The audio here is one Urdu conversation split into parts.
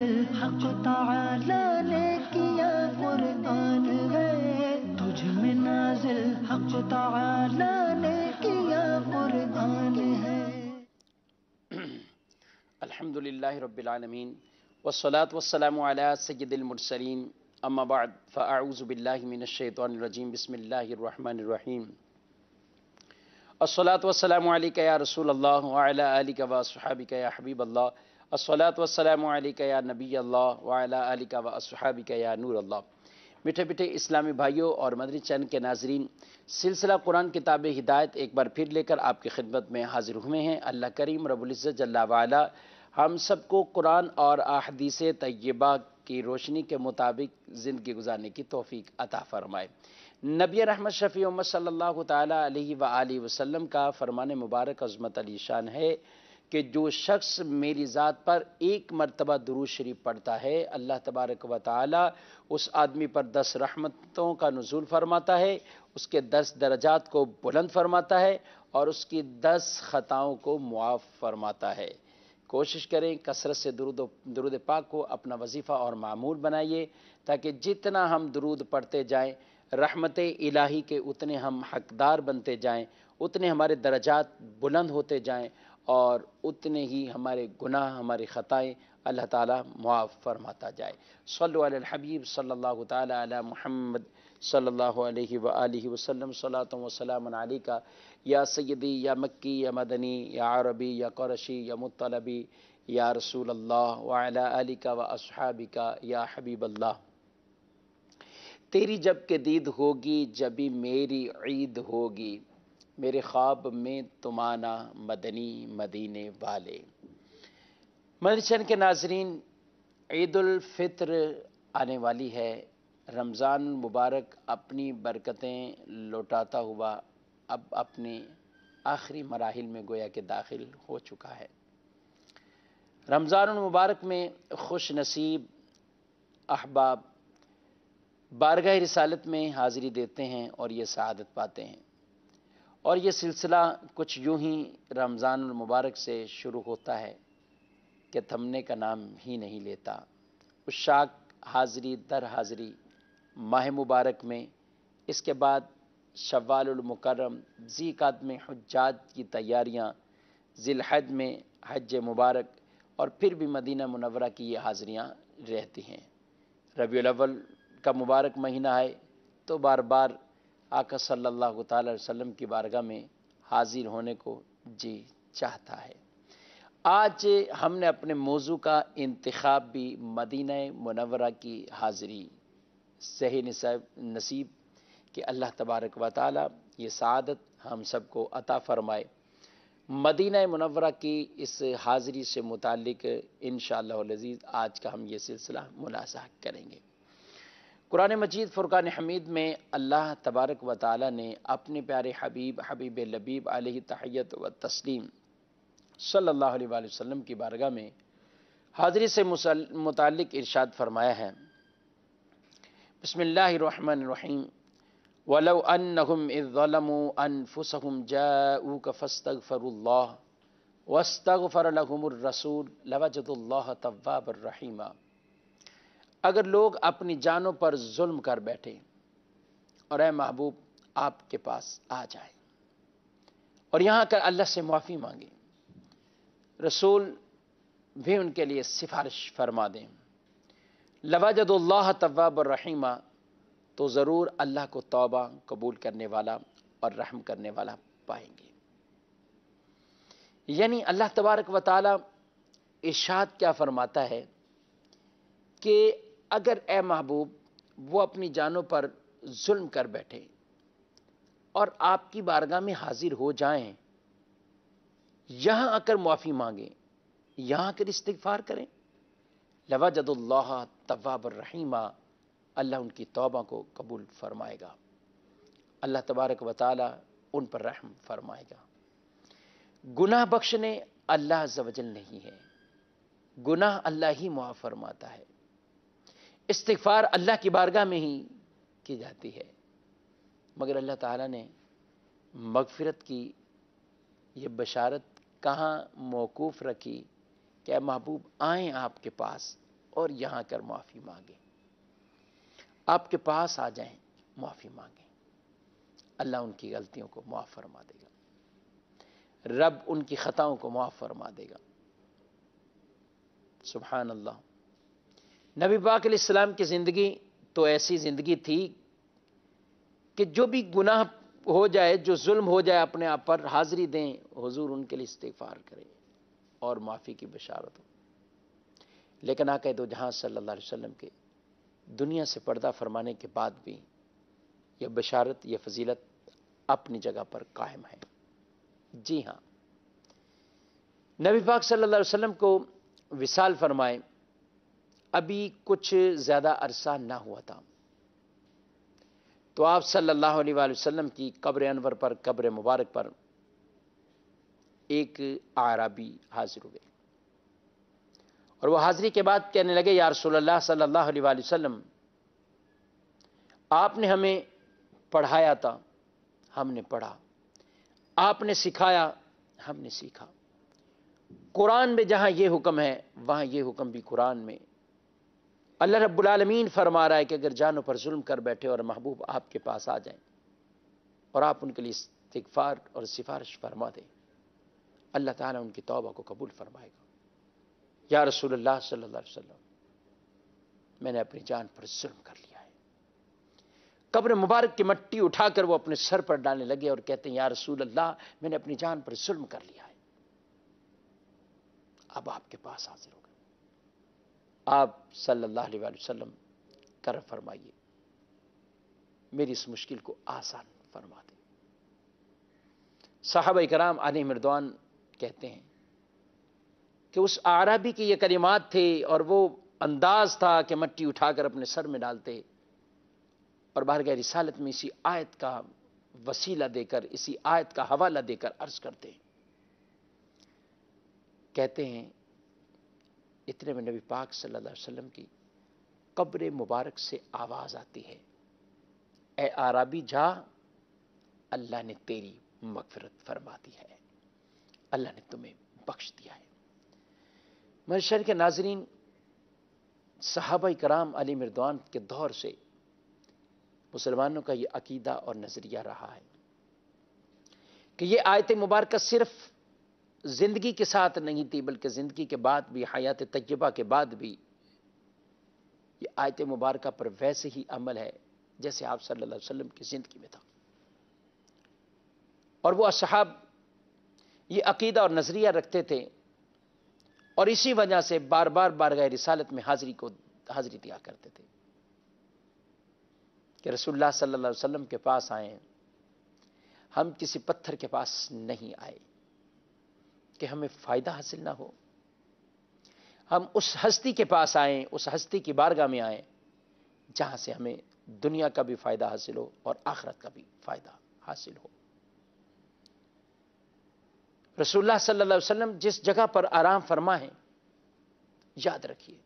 حق تعالی نے کیا قرآن ہے تجھ میں نازل، حق تعالی نے کیا قرآن ہے۔ الحمدللہ رب العالمین والصلاة والسلام علی سید المرسلین، اما بعد فاعوذ باللہ من الشیطان الرجیم، بسم اللہ الرحمن الرحیم۔ الصلاة والسلام علیکہ یا رسول اللہ وعلی آلکہ واصحابکہ یا حبیب اللہ، الصلاة والسلام علیکہ یا نبی اللہ وعلی آلکہ واصحابکہ یا نور اللہ۔ میٹھے میٹھے اسلامی بھائیوں اور مدنی چینل کے ناظرین، سلسلہ قرآن کتاب ہدایت ایک بار پھر لے کر آپ کی خدمت میں حاضر ہوئے ہیں۔ اللہ کریم رب العزت جل وعلا ہم سب کو قرآن اور احادیث طیبہ کی روشنی کے مطابق زندگی گزارنے کی توفیق عطا فرمائے۔ نبی رحمت شفیع امت صلی اللہ تعالی علیہ وآلہ وسلم کا فرمان مبارک عظمت علی شان ہے کہ جو شخص میری ذات پر ایک مرتبہ درود شریف پڑھتا ہے، اللہ تبارک و تعالی اس آدمی پر 10 رحمتوں کا نزول فرماتا ہے، اس کے 10 درجات کو بلند فرماتا ہے اور اس کی 10 خطاؤں کو معاف فرماتا ہے۔ کوشش کریں کثرت سے درود پاک کو اپنا وظیفہ اور معمول بنائیے، تاکہ جتنا ہم درود پڑھتے جائیں رحمت الہی کے اتنے ہم حقدار بنتے جائیں، اتنے ہمارے درجات بلند ہوتے جائیں اور اتنے ہی ہمارے گناہ، ہماری خطائیں اللہ تعالیٰ معاف فرماتا جائے۔ صلو علی الحبیب صلی اللہ تعالی علی محمد صلی اللہ علیہ وآلہ وسلم، صلاۃ و سلام علیکہ یا سیدی یا مکی یا مدنی یا عربی یا قرشی یا مطلبی یا رسول اللہ وعلی آلکہ و اصحابکہ یا حبیب اللہ۔ تیری جب کہ دید ہوگی جبھی میری عید ہوگی، میرے خواب میں تم آنا مدنی مدینے والے۔ مدنی چینل کے ناظرین، عید الفطر آنے والی ہے۔ رمضان المبارک اپنی برکتیں لوٹاتا ہوا اب اپنے آخری مراحل میں گویا کہ داخل ہو چکا ہے۔ رمضان المبارک میں خوش نصیب احباب بارگاہ رسالت میں حاضری دیتے ہیں اور یہ سعادت پاتے ہیں، اور یہ سلسلہ کچھ یوں ہی رمضان المبارک سے شروع ہوتا ہے کہ تھمنے کا نام ہی نہیں لیتا۔ عشاق حاضری در حاضری ماہ مبارک میں، اس کے بعد شوال المکرم، ذی القعدہ میں حجاج کی تیاریاں، ذی الحجہ میں حج مبارک، اور پھر بھی مدینہ منورہ کی یہ حاضریاں رہتی ہیں۔ ربیع الاول کا مبارک مہینہ ہے تو بار بار آقا صلی اللہ تعالی علیہ وسلم کی بارگاہ میں حاضر ہونے کو جی چاہتا ہے۔ آج ہم نے اپنے موضوع کا انتخاب بھی مدینہ منورہ کی حاضری صحیح نصیب کہ اللہ تبارک و تعالی یہ سعادت ہم سب کو عطا فرمائے۔ مدینہ منورہ کی اس حاضری سے متعلق انشاءاللہ العزیز آج کا ہم یہ سلسلہ ملاحظہ کریں گے۔ قرآن مجید فرقان حمید میں اللہ تبارک و تعالی نے اپنے پیارے حبیب لبیب علیہ تحیت و تسلیم صلی اللہ علیہ وآلہ وسلم کی بارگاہ میں حاضری سے متعلق ارشاد فرمایا ہے۔ بسم اللہ الرحمن الرحیم، وَلَوْ أَنَّهُمْ إِذ ظَلَمُوا أَنفُسَهُمْ جَاءُوكَ فَاسْتَغْفَرُوا اللَّهَ وَاسْتَغْفَرَ لَهُمُ الرَّسُولُ لَوَجَدُوا اللَّهَ تَوَّابًا رَحِيمًا۔ اگر لوگ اپنی جانوں پر ظلم کر بیٹھے اور اے محبوب آپ کے پاس آ جائیں اور یہاں کر اللہ سے معافی مانگیں، رسول بھی ان کے لیے سفارش فرما دیں، لَوَجَدُوا اللَّهَ تَوَّابًا رَحِيمًا، تو ضرور اللہ کو توبہ قبول کرنے والا اور رحم کرنے والا پائیں گے۔ یعنی اللہ تبارک و تعالی ارشاد کیا فرماتا ہے کہ اگر اے محبوب وہ اپنی جانوں پر ظلم کر بیٹھے اور آپ کی بارگاہ میں حاضر ہو جائیں، یہاں آ کر معافی مانگیں، یہاں آ کر استغفار کریں، لَوَجَدُوا اللَّهَ تَوَّابًا رَحِيمًا، اللہ ان کی توبہ کو قبول فرمائے گا، اللہ تبارک و تعالی ان پر رحم فرمائے گا۔ گناہ بخشنے اللہ عز و جل نہیں ہے، گناہ اللہ ہی معاف فرماتا ہے، استغفار اللہ کی بارگاہ میں ہی کی جاتی ہے، مگر اللہ تعالیٰ نے مغفرت کی یہ بشارت کہاں موقوف رکھی کہ اے محبوب آئیں آپ کے پاس اور یہاں کر معافی مانگیں، آپ کے پاس آ جائیں، معافی مانگیں، اللہ ان کی غلطیوں کو معاف فرما دے گا، رب ان کی خطاؤں کو معاف فرما دے گا۔ سبحان اللہ۔ نبی پاک علیہ السلام کی زندگی تو ایسی زندگی تھی کہ جو بھی گناہ ہو جائے، جو ظلم ہو جائے، اپنے آپ پر حاضری دیں، حضور ان کے لیے استغفار کریں اور معافی کی بشارت ہو۔ لیکن آقا دو جہاں صلی اللہ علیہ وسلم کے دنیا سے پردہ فرمانے کے بعد بھی یہ بشارت، یہ فضیلت اپنی جگہ پر قائم ہے۔ جی ہاں، نبی پاک صلی اللہ علیہ وسلم کو وصال فرمائے ابھی کچھ زیادہ عرصہ نہ ہوا تھا، تو آپ صلی اللہ علیہ وآلہ وسلم کی قبر انور پر، قبر مبارک پر ایک اعرابی حاضر ہوئے، اور وہ حاضری کے بعد کہنے لگے، یا رسول اللہ صلی اللہ علیہ وآلہ وسلم، آپ نے ہمیں پڑھایا تھا، ہم نے پڑھا، آپ نے سکھایا، ہم نے سیکھا، قرآن میں جہاں یہ حکم ہے وہاں یہ حکم بھی قرآن میں، اللہ رب العالمین فرما رہا ہے کہ اگر جانوں پر ظلم کر بیٹھے اور محبوب آپ کے پاس آ جائیں اور آپ ان کے لیے استغفار اور سفارش فرما دیں، اللہ تعالیٰ ان کی توبہ کو قبول فرمائے گا۔ یا رسول اللہ صلی اللہ علیہ وسلم، میں نے اپنی جان پر ظلم کر لیا ہے۔ قبر مبارک کی مٹی اٹھا کر وہ اپنے سر پر ڈالنے لگے اور کہتے ہیں، یا رسول اللہ، میں نے اپنی جان پر ظلم کر لیا ہے، اب آپ کے پاس حاضر ہو گئے۔ آپ صلی اللہ علیہ وآلہ وسلم کرم فرمائیے، میری اس مشکل کو آسان فرما دیں۔ صحابہ کرام علیہم رضوان کہتے ہیں کہ اس اعرابی کی یہ کلمات تھے اور وہ انداز تھا کہ مٹی اٹھا کر اپنے سر میں ڈالتے اور بارگاہ رسالت میں اسی آیت کا وسیلہ دے کر، اسی آیت کا حوالہ دے کر عرض کرتے ہیں۔ کہتے ہیں اتنے میں نبی پاک صلی اللہ علیہ وسلم کی قبر مبارک سے آواز آتی ہے، اے اعرابی جا، اللہ نے تیری مغفرت فرما دی ہے، اللہ نے تمہیں بخش دیا ہے۔ معاشر کے ناظرین، صحابہ کرام علیہم رضوان کے دور سے مسلمانوں کا یہ عقیدہ اور نظریہ رہا ہے کہ یہ آیت مبارکہ صرف زندگی کے ساتھ نہیں تھی، بلکہ زندگی کے بعد بھی، حیات طیبہ کے بعد بھی یہ آیت مبارکہ پر ویسے ہی عمل ہے جیسے آپ صلی اللہ علیہ وسلم کی زندگی میں تھا۔ اور وہ اصحاب یہ عقیدہ اور نظریہ رکھتے تھے اور اسی وجہ سے بار بار بارگاہ رسالت میں حاضری دیا کرتے تھے کہ رسول اللہ صلی اللہ علیہ وسلم کے پاس آئیں، ہم کسی پتھر کے پاس نہیں آئے کہ ہمیں فائدہ حاصل نہ ہو، ہم اس ہستی کے پاس آئیں، اس ہستی کی بارگاہ میں آئیں جہاں سے ہمیں دنیا کا بھی فائدہ حاصل ہو اور آخرت کا بھی فائدہ حاصل ہو۔ رسول اللہ صلی اللہ علیہ وسلم جس جگہ پر آرام فرما ہے، یاد رکھیے،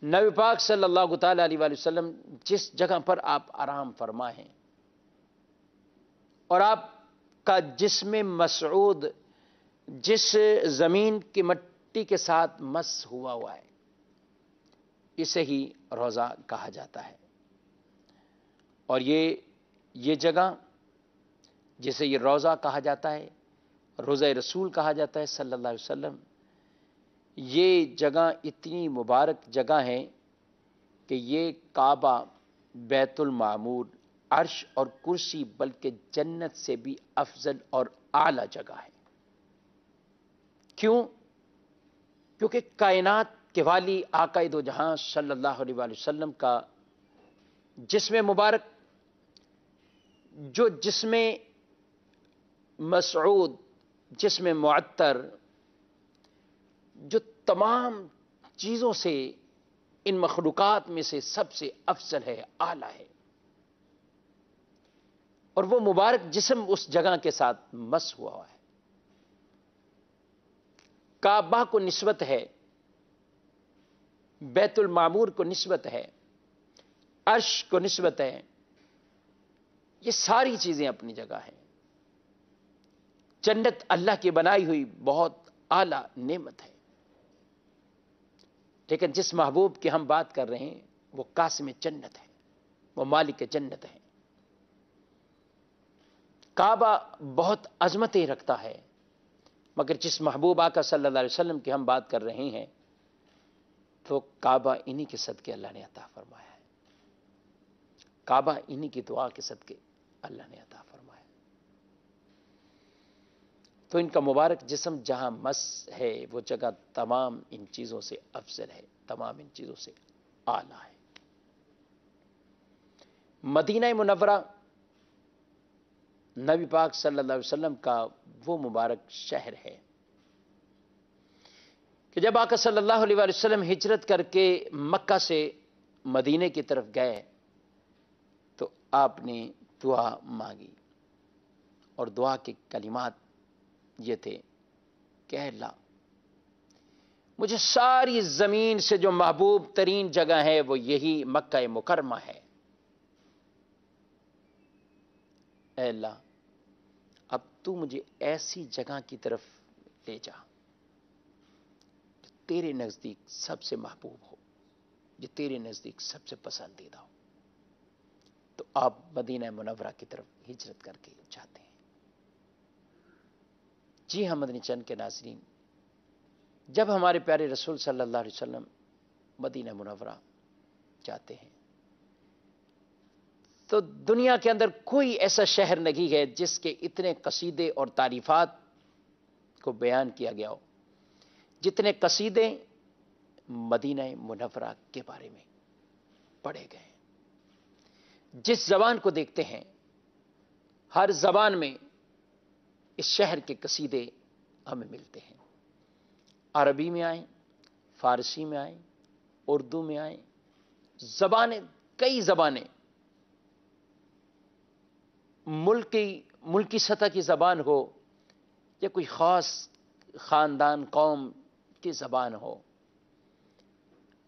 نبی پاک صلی اللہ تعالی علیہ وآلہ وسلم جس جگہ پر آپ آرام فرما ہیں اور آپ کا جسم مسعود جس زمین کی مٹی کے ساتھ مس ہوا ہے، اسے ہی روضہ کہا جاتا ہے۔ اور یہ جگہ جسے یہ روضہ کہا جاتا ہے، روضہ رسول کہا جاتا ہے صلی اللہ علیہ وسلم، یہ جگہ اتنی مبارک جگہ ہے کہ یہ کعبہ، بیت المعمور، عرش اور کرسی بلکہ جنت سے بھی افضل اور اعلی جگہ ہے۔ کیوں؟ کیونکہ کائنات کے والی آقا دو جہاں صلی اللہ علیہ وآلہ وسلم کا جسم مبارک، جو جسم مسعود، جسم معطر، جو تمام چیزوں سے ان مخلوقات میں سے سب سے افضل ہے، اعلیٰ ہے، اور وہ مبارک جسم اس جگہ کے ساتھ مس ہوا ہے۔ کعبہ کو نسبت ہے، بیت المعمور کو نسبت ہے، عرش کو نسبت ہے، یہ ساری چیزیں اپنی جگہ ہیں۔ جنت اللہ کی بنائی ہوئی بہت اعلیٰ نعمت ہے، لیکن جس محبوب کی ہم بات کر رہے ہیں وہ قاسم جنت ہے، وہ مالک جنت ہے۔ کعبہ بہت عظمتیں رکھتا ہے، مگر جس محبوب آقا صلی اللہ علیہ وسلم کی ہم بات کر رہے ہیں تو کعبہ انہی کے صدقے اللہ نے عطا فرمایا ہے، کعبہ انہی کی دعا کے صدقے اللہ نے عطا فرمایا ہے۔ تو ان کا مبارک جسم جہاں مس ہے وہ جگہ تمام ان چیزوں سے افضل ہے، تمام ان چیزوں سے اعلیٰ ہے۔ مدینہ منورہ نبی پاک صلی اللہ علیہ وسلم کا وہ مبارک شہر ہے کہ جب آقا صلی اللہ علیہ وسلم ہجرت کر کے مکہ سے مدینے کی طرف گئے تو آپ نے دعا مانگی، اور دعا کے کلمات یہ تھے کہ اے اللہ مجھے ساری زمین سے جو محبوب ترین جگہ ہے وہ یہی مکہ مکرمہ ہے۔ اے اللہ اب تو مجھے ایسی جگہ کی طرف لے جا جو تیرے نزدیک سب سے محبوب ہو، جو تیرے نزدیک سب سے پسندیدہ ہو۔ تو آپ مدینہ منورہ کی طرف ہجرت کر کے جاتے ہیں۔ جی ہاں مدنی چینل کے ناظرین، جب ہمارے پیارے رسول صلی اللہ علیہ وسلم مدینہ منورہ جاتے ہیں تو دنیا کے اندر کوئی ایسا شہر نہیں ہے جس کے اتنے قصیدے اور تعریفات کو بیان کیا گیا ہو جتنے قصیدے مدینہ منورہ کے بارے میں پڑھے گئے ہیں۔ جس زبان کو دیکھتے ہیں ہر زبان میں اس شہر کے قصیدے ہمیں ملتے ہیں، عربی میں آئیں، فارسی میں آئیں، اردو میں آئیں، زبانیں، کئی زبانیں، ملکی سطح کی زبان ہو یا کوئی خاص خاندان قوم کی زبان ہو،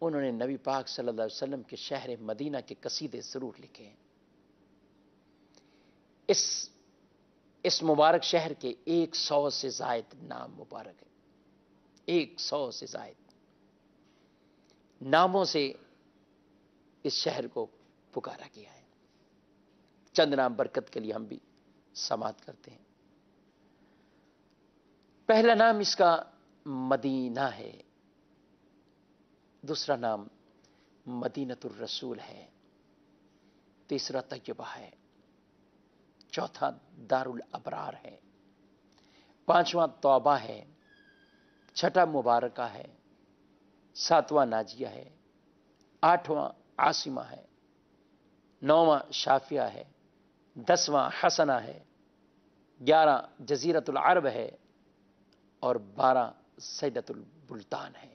انہوں نے نبی پاک صلی اللہ علیہ وسلم کے شہر مدینہ کے قصیدے ضرور لکھے ہیں۔ اس مبارک شہر کے 100 سے زائد نام مبارک ہیں، 100 سے زائد ناموں سے اس شہر کو پکارا گیا ہے۔ چند نام برکت کے لیے ہم بھی سماعت کرتے ہیں۔ پہلا نام اس کا مدینہ ہے، دوسرا نام مدینۃ الرسول ہے، تیسرا طیبہ ہے، چوتھا دار الابرار ہے، پانچواں توبہ ہے، چھٹا مبارکہ ہے، ساتواں ناجیہ ہے، آٹھواں عاصمہ ہے، نوواں شافیہ ہے، 10واں حسنہ ہے، 11 جزیرۃ العرب ہے، اور 12 سیدۃ البلدان ہے۔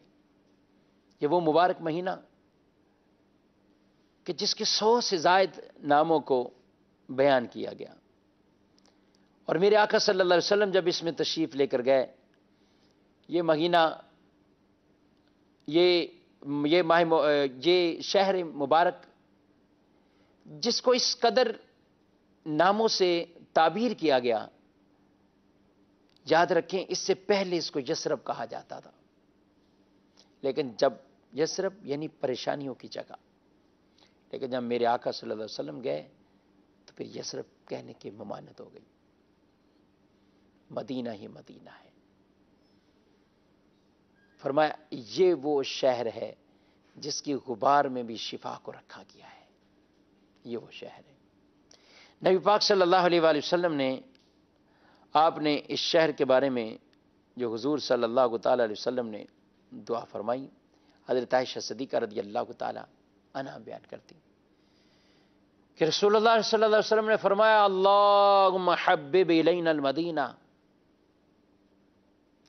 یہ وہ مبارک مہینہ کہ جس کے 100 سے زائد ناموں کو بیان کیا گیا، اور میرے آقا صلی اللہ علیہ وسلم جب اس میں تشریف لے کر گئے، یہ مہینہ، یہ شہر مبارک جس کو اس قدر ناموں سے تعبیر کیا گیا، یاد رکھیں اس سے پہلے اس کو یثرب کہا جاتا تھا، لیکن جب یثرب یعنی پریشانیوں کی جگہ، لیکن جب میرے آقا صلی اللہ علیہ وسلم گئے تو پھر یثرب کہنے کی ممانعت ہو گئی، مدینہ ہی مدینہ ہے۔ فرمایا یہ وہ شہر ہے جس کی غبار میں بھی شفا کو رکھا گیا ہے، یہ وہ شہر ہے۔ نبی پاک صلی اللہ علیہ وآلہ وسلم نے، آپ نے اس شہر کے بارے میں جو حضور صلی اللہ تعالی علیہ وسلم نے دعا فرمائی، حضرت عائشہ صدیقہ رضی اللہ تعالی عنہا بیان کرتی کہ رسول اللہ صلی اللہ علیہ وسلم نے فرمایا اللہم حبب الینا المدینہ،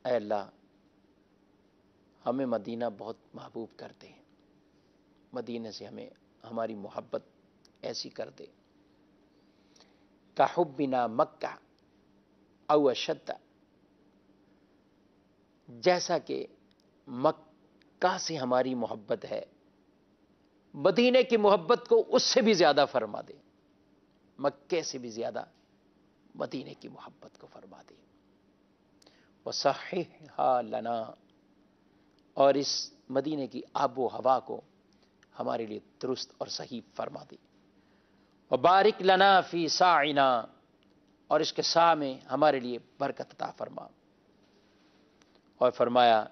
اے اللہ ہمیں مدینہ بہت محبوب کر دے، مدینہ سے ہمیں ہماری محبت ایسی کر دے، کحبنا مکہ او اشد، جیسا کہ مکہ سے ہماری محبت ہے، مدینے کی محبت کو اس سے بھی زیادہ فرما دے، مکے سے بھی زیادہ مدینے کی محبت کو فرما دے۔ وصححھا لنا، اور اس مدینے کی آب و ہوا کو ہمارے لیے درست اور صحیح فرما دے. وبارک لنا فی ساعنا، اور اس کے سا میں ہمارے لیے برکت عطا فرما. اور فرمایا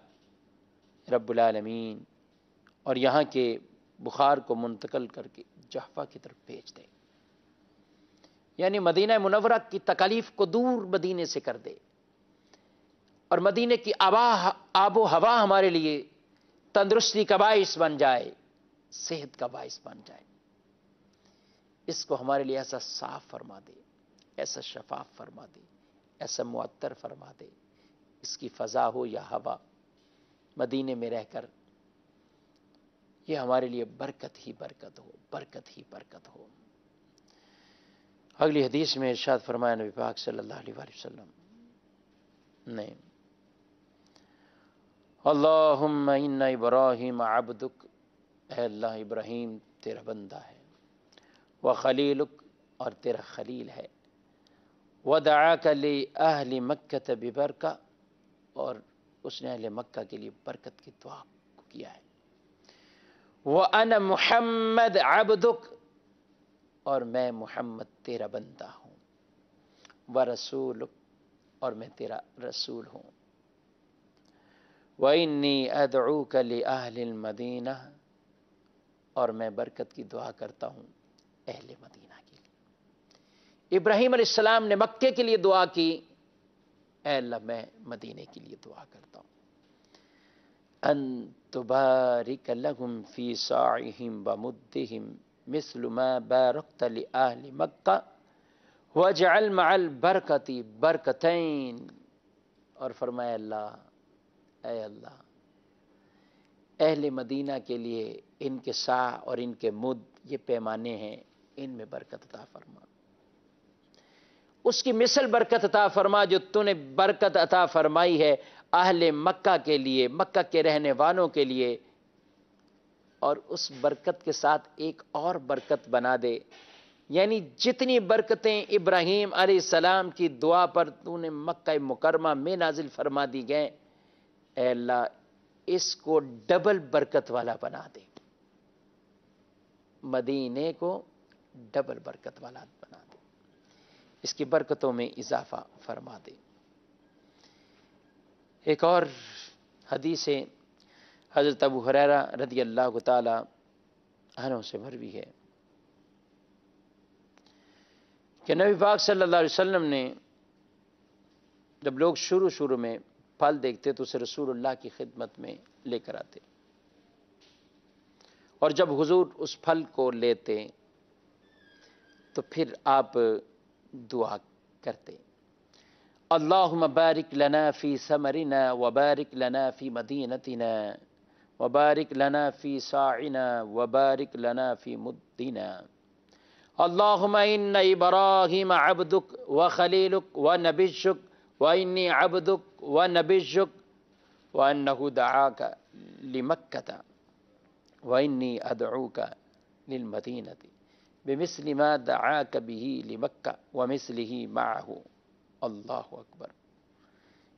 رب العالمین، اور یہاں کے بخار کو منتقل کر کے جحفہ کی طرف بھیج دے، یعنی مدینہ منورہ کی تکالیف کو دور مدینے سے کر دے، اور مدینے کی آب و ہوا ہمارے لیے تندرستی کا باعث بن جائے، صحت کا باعث بن جائے. اس کو ہمارے لیے ایسا صاف فرما دے، ایسا شفاف فرما دے، ایسا معطر فرما دے. اس کی فضا ہو یا ہوا، مدینے میں رہ کر یہ ہمارے لیے برکت ہی برکت ہو، برکت ہی برکت ہو. اگلی حدیث میں ارشاد فرمایا نبی پاک صلی اللہ علیہ وآلہ وسلم نے، اللہم ان ابراہیم عبدک، اے اللہ ابراہیم تیرا بندہ ہے، وخلیلک، اور تیرا خلیل ہے، ودعاک لأہل مکہ ببرکہ، اور اس نے اہل مکہ کے لیے برکت کی دعا کیا ہے. وَأَنَا مُحَمَّدْ عَبْدُكَ، اور میں محمد تیرا بندہ ہوں، وَرَسُولُكَ، اور میں تیرا رسول ہوں. وَإِنِّي أَدْعُوكَ لِأَهْلِ الْمَدِينَةِ، اور میں برکت کی دعا کرتا ہوں اہل مدینہ کے لیے. ابراہیم علیہ السلام نے مکے کے لیے دعا کی، اے اللہ میں مدینے کے لیے دعا کرتا ہوں، ان تبارک لهم فی صاعهم ومدهم مثل ما بارکت لأہل مکہ واجعل مع البرکت برکتین. اور فرمایا اے اللہ اہل مدینہ کے لیے ان کے سا اور ان کے مد، یہ پیمانے ہیں، ان میں برکت عطا فرما. اس کی مثل برکت عطا فرما جو تو نے برکت عطا فرمائی ہے اہل مکہ کے لیے، مکہ کے رہنے والوں کے لیے. اور اس برکت کے ساتھ ایک اور برکت بنا دے، یعنی جتنی برکتیں ابراہیم علیہ السلام کی دعا پر تو نے مکہ مکرمہ میں نازل فرما دی گئیں، اے اللہ اس کو ڈبل برکت والا بنا دے، مدینے کو ڈبل برکت والا بنا دے، اس کی برکتوں میں اضافہ فرما دے. ایک اور حدیث حضرت ابو ہریرہ رضی اللہ تعالی عنہ سے مروی ہے کہ نبی پاک صلی اللہ علیہ وسلم نے، جب لوگ شروع میں پھل دیکھتے تو اسے رسول اللہ کی خدمت میں لے کر آتے، اور جب حضور اس پھل کو لیتے تو پھر آپ دعا کرتے، اللہم بارک لنا فی ثمرنا وبارک لنا فی مدینتنا وبارک لنا فی صاعنا وبارک لنا فی مدنا. اللہم ان ابراہیم عبدک وخلیلک ونبیشک وانی عبدک ونبیشک وانہ دعاک لمکۃ وانی ادعوک للمدینۃ بمثل ما دعاک بہ لمکہ ومثلہ معہ. اللہ اکبر.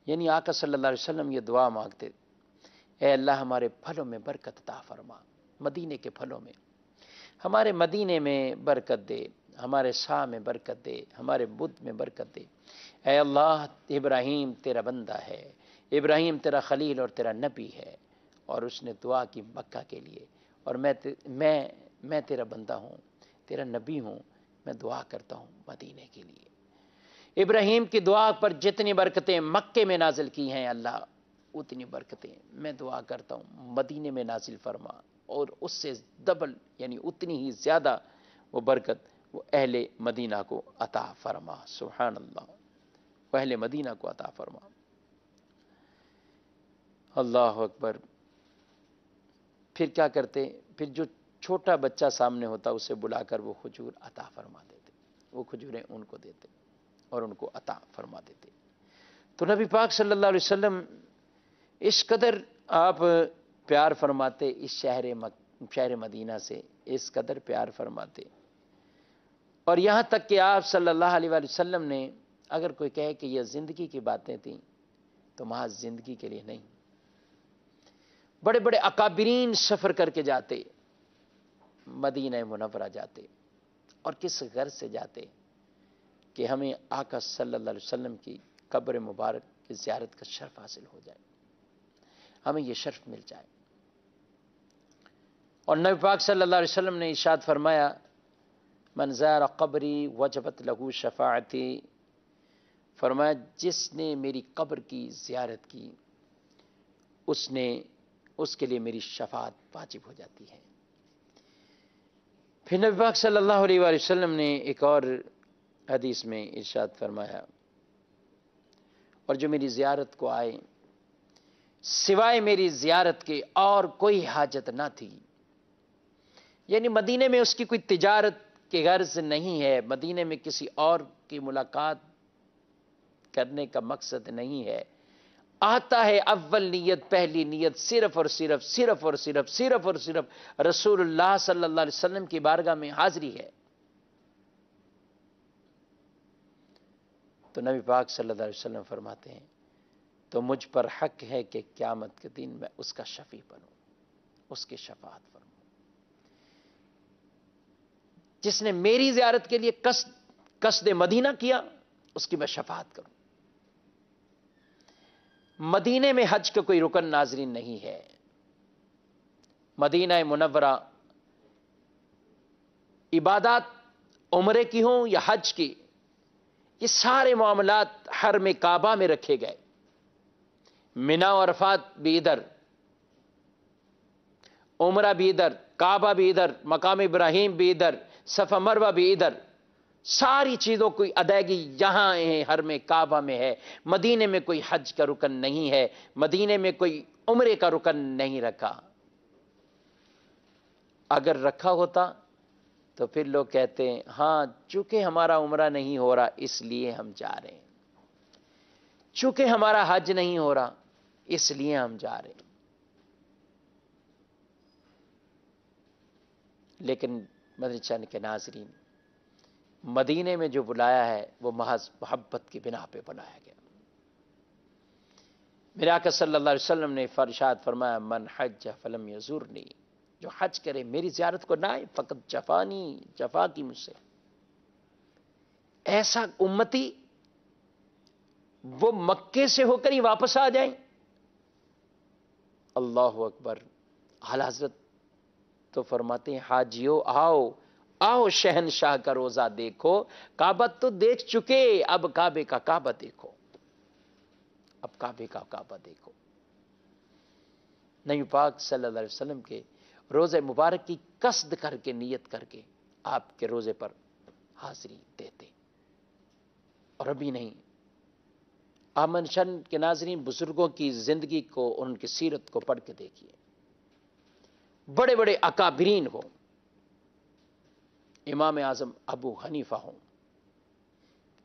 یعنی آقا صلی اللہ علیہ وسلم یہ دعا مانگتے، اے اللہ ہمارے پھلوں میں برکت عطا فرما، مدینے کے پھلوں میں، ہمارے مدینے میں برکت دے، ہمارے سا میں برکت دے، ہمارے بدھ میں برکت دے. اے اللہ ابراہیم تیرا بندہ ہے، ابراہیم تیرا خلیل اور تیرا نبی ہے، اور اس نے دعا کی مکہ کے لیے، اور میں تیرا بندہ ہوں، تیرا نبی ہوں، میں دعا کرتا ہوں مدینے کے لیے. ابراہیم کی دعا پر جتنی برکتیں مکے میں نازل کی ہیں اللہ، اتنی برکتیں میں دعا کرتا ہوں مدینے میں نازل فرما، اور اس سے ڈبل یعنی اتنی ہی زیادہ وہ برکت وہ اہل مدینہ کو عطا فرما. سبحان اللہ، وہ اہل مدینہ کو عطا فرما. اللہ اکبر. پھر کیا کرتے؟ پھر جو چھوٹا بچہ سامنے ہوتا اسے بلا کر وہ کھجور عطا فرما دیتے، وہ کھجوریں ان کو دیتے اور ان کو عطا فرما دیتے. تو نبی پاک صلی اللہ علیہ وسلم اس قدر آپ پیار فرماتے اس شہر مدینہ سے، اس قدر پیار فرماتے، اور یہاں تک کہ آپ صلی اللہ علیہ وآلہ وسلم نے اگر کوئی کہے کہ یہ زندگی کی باتیں تھیں تو محض زندگی کے لیے نہیں، بڑے بڑے اکابرین سفر کر کے جاتے، مدینہ منورہ جاتے، اور کس غرض سے جاتے کہ ہمیں آقا صلی اللہ علیہ وسلم کی قبر مبارک کی زیارت کا شرف حاصل ہو جائے، ہمیں یہ شرف مل جائے۔ اور نبی پاک صلی اللہ علیہ وسلم نے ارشاد فرمایا، من زار قبری وجبت لہو شفاعتی، فرمایا جس نے میری قبر کی زیارت کی اس کے لیے میری شفاعت واجب ہو جاتی ہے۔ پھر نبی پاک صلی اللہ علیہ وآلہ وسلم نے ایک اور حدیث میں ارشاد فرمایا، اور جو میری زیارت کو آئے سوائے میری زیارت کے اور کوئی حاجت نہ تھی، یعنی مدینے میں اس کی کوئی تجارت کی غرض نہیں ہے، مدینے میں کسی اور کی ملاقات کرنے کا مقصد نہیں ہے، آتا ہے اول نیت، پہلی نیت صرف اور صرف رسول اللہ صلی اللہ علیہ وسلم کی بارگاہ میں حاضری ہے، تو نبی پاک صلی اللہ علیہ وسلم فرماتے ہیں تو مجھ پر حق ہے کہ قیامت کے دن میں اس کا شفیع بنوں، اس کی شفاعت فرماؤں۔ جس نے میری زیارت کے لیے قصد مدینہ کیا اس کی میں شفاعت کروں۔ مدینے میں حج کا کوئی رکن ناظرین نہیں ہے، مدینہ منورہ عبادات عمرے کی ہوں یا حج کی، یہ سارے معاملات حرم کعبہ میں رکھے گئے، منا و عرفات بھی ادھر، عمرہ بھی ادھر، کعبہ بھی ادھر، مقام ابراہیم بھی ادھر، صفا مروہ بھی ادھر، ساری چیزوں کی ادائیگی یہاں ہے، حرم کعبہ میں ہے۔ مدینے میں کوئی حج کا رکن نہیں ہے، مدینے میں کوئی عمرے کا رکن نہیں رکھا، اگر رکھا ہوتا تو پھر لوگ کہتے ہیں ہاں چونکہ ہمارا عمرہ نہیں ہو رہا اس لیے ہم جا رہے ہیں، چونکہ ہمارا حج نہیں ہو رہا اس لیے ہم جا رہے ہیں۔ لیکن مدنی چینل کے ناظرین، مدینے میں جو بلایا ہے وہ محض محبت کی بنا پہ بلایا گیا۔ میرے آقا صلی اللہ علیہ وسلم نے ارشاد فرمایا، من حج فلم یزورنی، جو حج کرے میری زیارت کو نہ آئے فقط جفانی، جفا کی مجھ سے۔ ایسا امتی وہ مکے سے ہو کر ہی واپس آ جائیں، اللہ اکبر۔ اعلیٰ حضرت تو فرماتے ہیں حاجیو آؤ آؤ شہنشاہ کا روزہ دیکھو، کعبہ تو دیکھ چکے اب کعبے کا کعبہ دیکھو، اب کعبے کا کعبہ دیکھو۔ نبی پاک صلی اللہ علیہ وسلم کے روزے مبارک کی قصد کر کے نیت کر کے آپ کے روزے پر حاضری دیتے، اور ابھی نہیں۔ آمن شن کے ناظرین، بزرگوں کی زندگی کو، ان کی سیرت کو پڑھ کے دیکھیے، بڑے بڑے اکابرین ہوں، امام اعظم ابو حنیفہ ہوں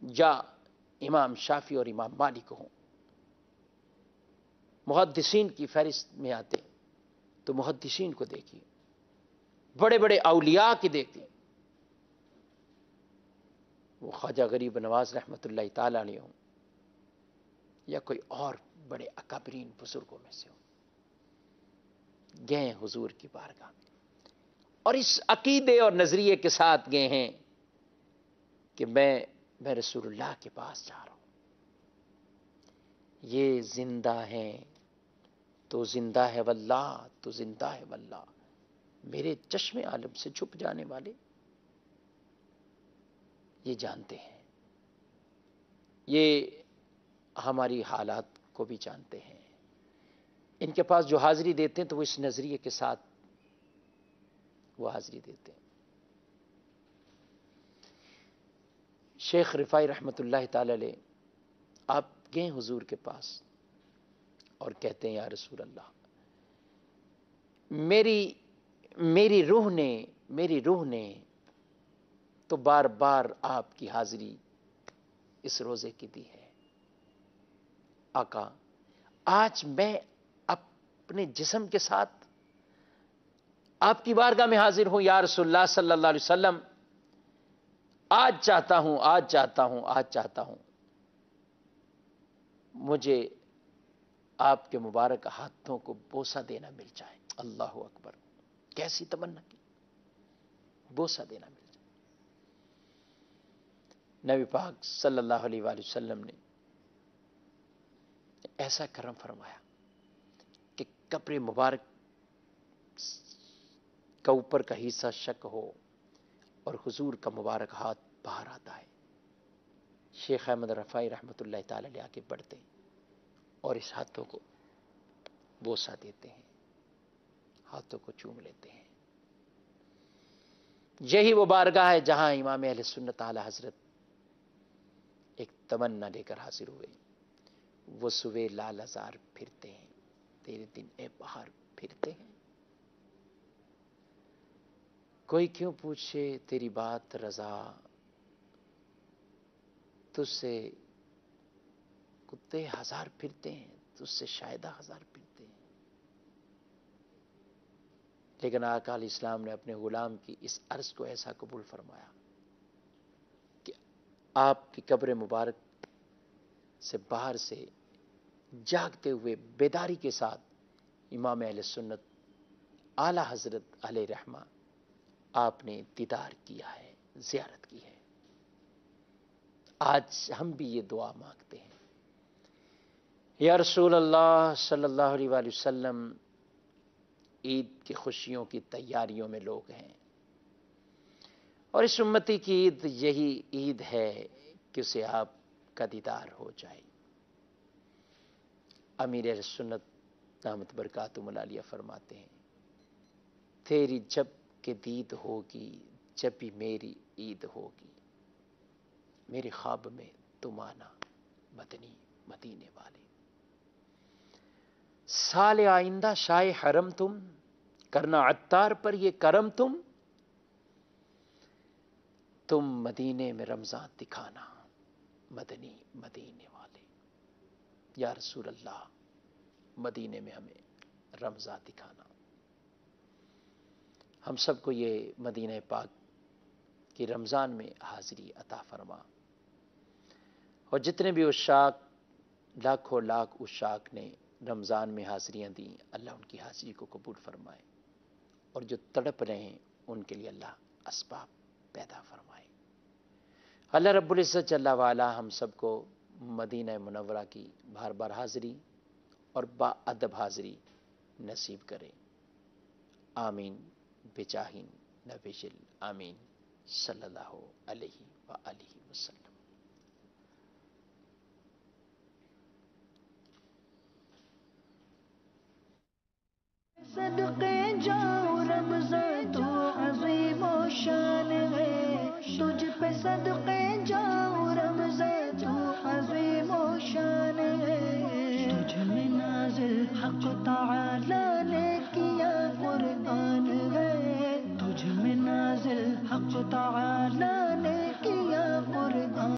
یا امام شافعی اور امام مالک ہوں، محدثین کی فہرست میں آتے تو محدثین کو دیکھیے، بڑے بڑے اولیاء کی دیکھتے، وہ خواجہ غریب نواز رحمۃ اللہ تعالی علیہ ہوں یا کوئی اور بڑے اکابرین بزرگوں میں سے ہوں، گئے حضور کی بارگاہ میں اور اس عقیدے اور نظریے کے ساتھ گئے ہیں کہ میں رسول اللہ کے پاس جا رہا ہوں، یہ زندہ ہیں تو زندہ ہے واللہ، تو زندہ ہے واللہ، میرے چشم عالم سے چھپ جانے والے یہ جانتے ہیں، یہ ہماری حالات کو بھی جانتے ہیں، ان کے پاس جو حاضری دیتے ہیں تو وہ اس نظریے کے ساتھ وہ حاضری دیتے ہیں۔ شیخ رفاعی رحمۃ اللہ تعالی علیہ آپ گئے حضور کے پاس اور کہتے ہیں یا رسول اللہ، میری روح نے تو بار بار آپ کی حاضری اس روزے کی دی ہے، آقا آج میں اپنے جسم کے ساتھ آپ کی بارگاہ میں حاضر ہوں یا رسول اللہ صلی اللہ علیہ وسلم، آج چاہتا ہوں مجھے آپ کے مبارک ہاتھوں کو بوسہ دینا مل جائے. اللہ اکبر، کیسی تمنا کی، بوسہ دینا مل جائے. نبی پاک صلی اللہ علیہ وآلہ وسلم نے ایسا کرم فرمایا کہ قبر مبارک کا اوپر کا حصہ شک ہو اور حضور کا مبارک ہاتھ باہر آتا ہے. شیخ احمد رفاعی رحمۃ اللہ تعالی علیہ آگے بڑھتے ہیں اور اس ہاتھوں کو بوسہ دیتے ہیں، ہاتھوں کو چوم لیتے ہیں. یہی وہ بارگاہ ہے جہاں امام اہل سنت اعلی حضرت ایک تمنا لے کر حاضر ہوئے. وہ صبح لال ہزار پھرتے ہیں، تیرے دن اے بہار پھرتے ہیں. کوئی کیوں پوچھے تیری بات رضا، تجھ سے کتے ہزار پھرتے ہیں، تجھ سے شاہدہ ہزار پھرتے ہیں. لیکن آقا علیہ السلام نے اپنے غلام کی اس عرض کو ایسا قبول فرمایا کہ آپ کی قبر مبارک سے باہر سے جاگتے ہوئے بیداری کے ساتھ امام اہل سنت اعلی حضرت علیہ رحمہ آپ نے دیدار کیا ہے، زیارت کی ہے. آج ہم بھی یہ دعا مانگتے ہیں، یا رسول اللہ صلی اللہ علیہ وآلہ وسلم، عید کی خوشیوں کی تیاریوں میں لوگ ہیں، اور اس امتی کی عید یہی عید ہے کہ اسے آپ کا دیدار ہو جائے. امیر اہل سنت دامت برکاتہم العالیہ فرماتے ہیں، تیری جب کہ دید ہوگی جب بھی میری عید ہوگی، میرے خواب میں تم آنا مدنی مدینے والے. سال آئندہ شاہ حرم تم، کرنا عطار پر یہ کرم تم مدینے میں رمضان دکھانا مدنی مدینے والے. یا رسول اللہ، مدینے میں ہمیں رمضان دکھانا. ہم سب کو یہ مدینہ پاک کی رمضان میں حاضری عطا فرما، اور جتنے بھی عشاق، لاکھوں لاکھ عشاق نے رمضان میں حاضریاں دیں، اللہ ان کی حاضری کو قبول فرمائے، اور جو تڑپ رہے ہیں ان کے لیے اللہ اسباب پیدا فرمائے. اللہ رب العزت جل وعلا ہم سب کو مدینہ منورہ کی بار بار حاضری اور با ادب حاضری نصیب کرے. آمین بجاہ نبی آمین صلی اللہ علیہ وآلہ وسلم. صدقے جاؤں رمضان تو عظیم و شان ہے، تجھ پہ صدقے جاؤں رمضان تو عظیم و شان ہے. تجھ میں نازل حق تعالی